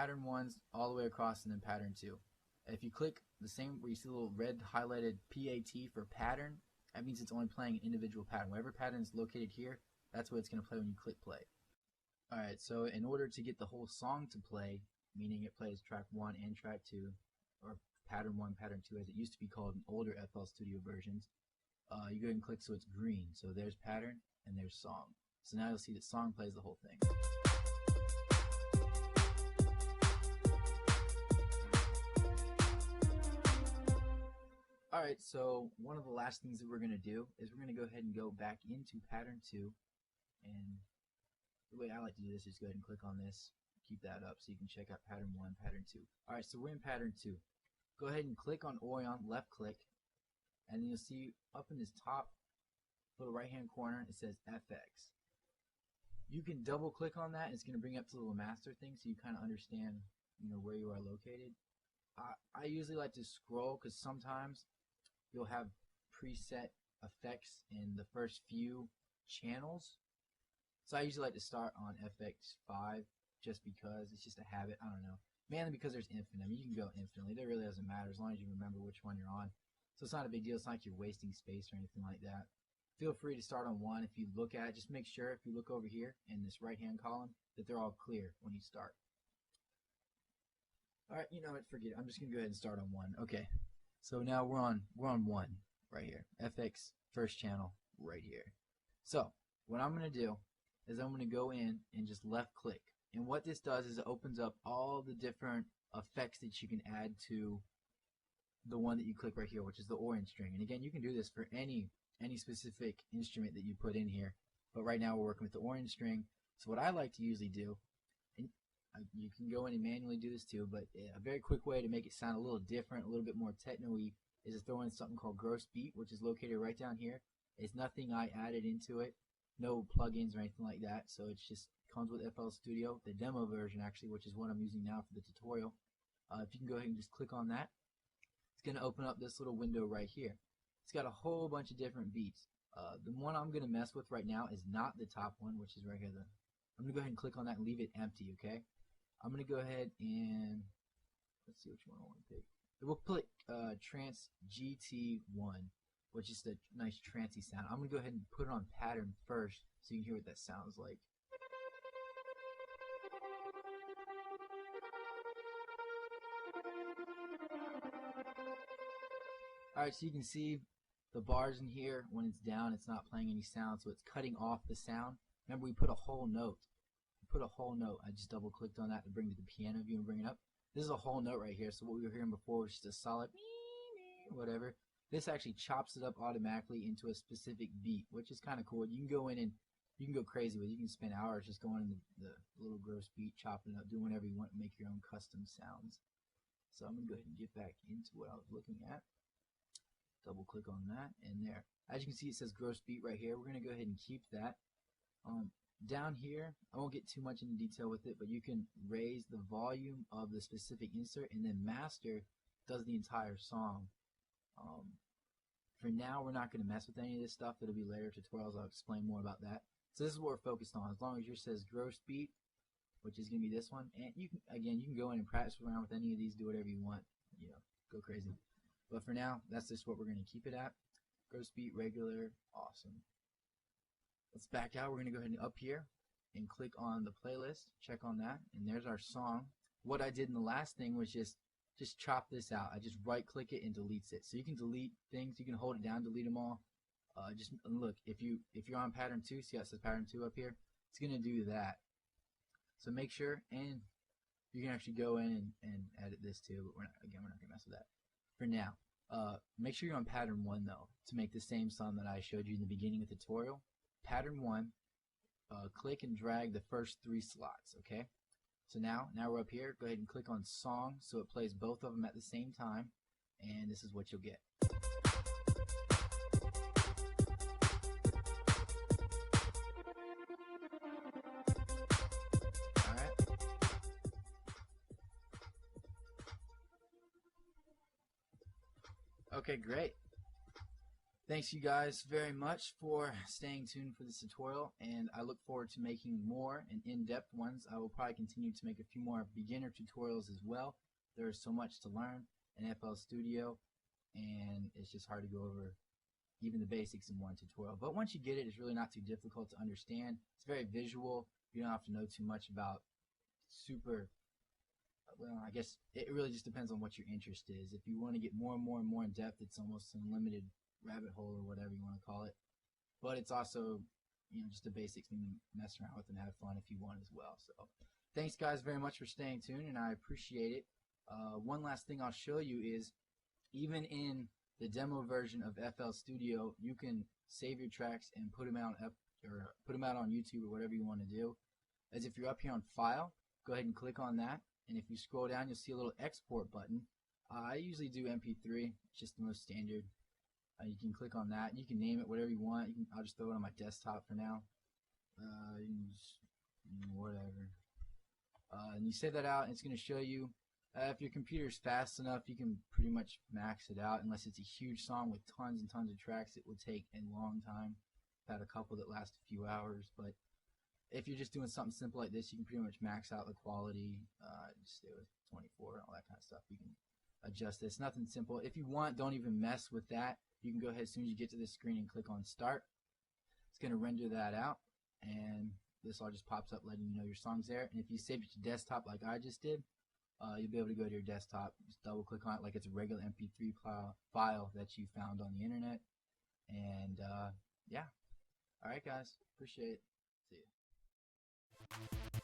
pattern 1's all the way across and then pattern 2. If you click the same where you see the little red highlighted PAT for pattern, that means it's only playing an individual pattern. Whatever pattern is located here, that's what it's going to play when you click play. Alright, so in order to get the whole song to play, meaning it plays track 1 and track 2, or pattern 1, pattern 2 as it used to be called in older FL Studio versions, you go ahead and click so it's green. So there's pattern and there's song. So now you'll see that song plays the whole thing. Alright, so one of the last things that we're going to do is we're going to go ahead and go back into pattern 2, and the way I like to do this is go ahead and click on this, keep that up so you can check out pattern 1, pattern 2. Alright, so we're in pattern 2. Go ahead and click on Orion, left click, and then you'll see up in this top little right hand corner it says FX. You can double click on that, it's going to bring up to the little master thing so you kind of understand where you are located. I usually like to scroll because sometimes you'll have preset effects in the first few channels. So I usually like to start on FX5 just because it's just a habit. I don't know. Mainly because there's infinite. I mean, you can go infinitely. It really doesn't matter as long as you remember which one you're on. So it's not a big deal. It's not like you're wasting space or anything like that. Feel free to start on 1. If you look at it, just make sure if you look over here in this right-hand column that they're all clear when you start. Alright, you know what, forget it. I'm just going to go ahead and start on 1. Okay, so now we're on 1 right here. FX first channel right here. So what I'm going to do is I'm going to go in and just left click. And what this does is it opens up all the different effects that you can add to the one that you click right here, which is the orange string. And again, you can do this for any specific instrument that you put in here. But right now we're working with the orange string. So what I like to usually do, and you can go in and manually do this too, but a very quick way to make it sound a little different, a little bit more techno-y, is to throw in something called Gross Beat, which is located right down here. It's nothing I added into it, no plugins or anything like that, so it's just comes with FL Studio, the demo version actually, which is what I'm using now for the tutorial. If you can go ahead and just click on that, it's going to open up this little window right here. It's got a whole bunch of different beats. The one I'm going to mess with right now is not the top one, which is right here. I'm going to go ahead and click on that and leave it empty, okay? I'm going to go ahead and let's see which one I want to pick. We'll put Trance GT1, which is the nice trancey sound. I'm going to go ahead and put it on pattern first so you can hear what that sounds like. Alright, so you can see the bars in here. When it's down, it's not playing any sound, so it's cutting off the sound. Remember, we put a whole note. I just double clicked on that to bring to the piano view and bring it up. This is a whole note right here, so what we were hearing before was just a solid whatever. This actually chops it up automatically into a specific beat, which is kind of cool. You can go in and you can go crazy with it. You can spend hours just going in the little gross beat, chopping it up, doing whatever you want, make your own custom sounds. So I'm going to go ahead and get back into what I was looking at. Double click on that, and there. As you can see, it says gross beat right here. We're going to go ahead and keep that. Down here, I won't get too much into detail with it, but you can raise the volume of the specific insert, and then master does the entire song. For now, we're not going to mess with any of this stuff. It'll be later tutorials. I'll explain more about that. So this is what we're focused on. As long as yours says gross beat, which is going to be this one, and you can go in and practice around with any of these, do whatever you want, go crazy. But for now, that's just what we're going to keep it at. Gross beat, regular, awesome. Let's back out. We're going to go ahead and up here and click on the playlist. Check on that, and there's our song. What I did in the last thing was just chop this out. I just right click it and deletes it. So you can delete things. You can hold it down, delete them all. Just look, if you're on pattern 2, see how it says pattern 2 up here? It's going to do that. So make sure, and you can actually go in and edit this too, but we're not going to mess with that for now. Make sure you're on pattern 1 though, to make the same song that I showed you in the beginning of the tutorial. Pattern 1, click and drag the first 3 slots, okay? So now we're up here. Go ahead and click on song so it plays both of them at the same time, and this is what you'll get. Alright. Okay, great. Thanks you guys very much for staying tuned for this tutorial, and I look forward to making more and in-depth ones. I will probably continue to make a few more beginner tutorials as well. There is so much to learn in FL Studio, and it's just hard to go over even the basics in one tutorial. But once you get it, it's really not too difficult to understand. It's very visual. You don't have to know too much about well, I guess it really just depends on what your interest is. If you want to get more and more and more in depth, it's almost an unlimited rabbit hole or whatever you want to call it. But it's also, just the basics and mess around with and have fun if you want as well. So thanks guys very much for staying tuned, and I appreciate it. One last thing I'll show you is, even in the demo version of FL Studio, you can save your tracks and put them out on YouTube or whatever you want to do. As if you're up here on File, go ahead and click on that, and if you scroll down, you'll see a little export button. I usually do MP3, it's just the most standard. You can click on that. You can name it whatever you want. I'll just throw it on my desktop for now. Whatever. And you save that out, and it's going to show you. If your computer is fast enough, you can pretty much max it out. Unless it's a huge song with tons and tons of tracks, it will take a long time. I've had a couple that last a few hours, but if you're just doing something simple like this, you can pretty much max out the quality. Just stay with 24 and all that kind of stuff. You can adjust this. Nothing simple. If you want, don't even mess with that. You can go ahead as soon as you get to this screen and click on Start. It's going to render that out, and this all just pops up letting you know your song's there. And if you save it to desktop like I just did, you'll be able to go to your desktop, just double click on it like it's a regular MP3 file that you found on the internet. And yeah. Alright guys, appreciate it. See ya.